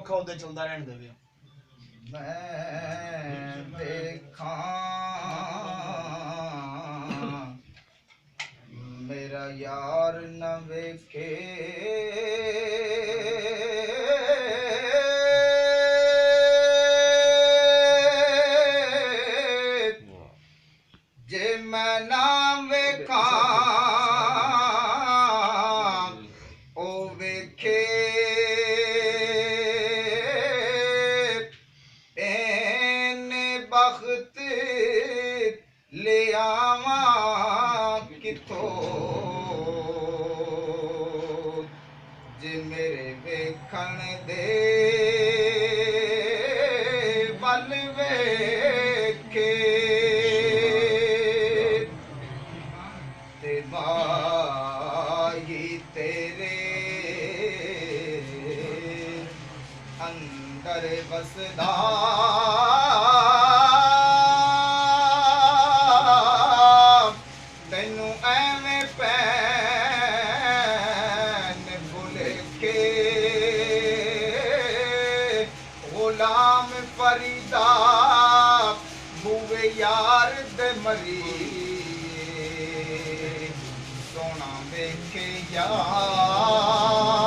پکھا اودے چلدا رہن دے وے میں ویکھاں میرا یار نہ ویکھے جے میں نہ ویکھاں او ویکھے بخت لے آواں کتھوں جے میرے ویکھن دے ول ویکھے تے بھائی تیرے اندر وسدا غلام فریدا بوے یار دے مری سونا ویکھے یار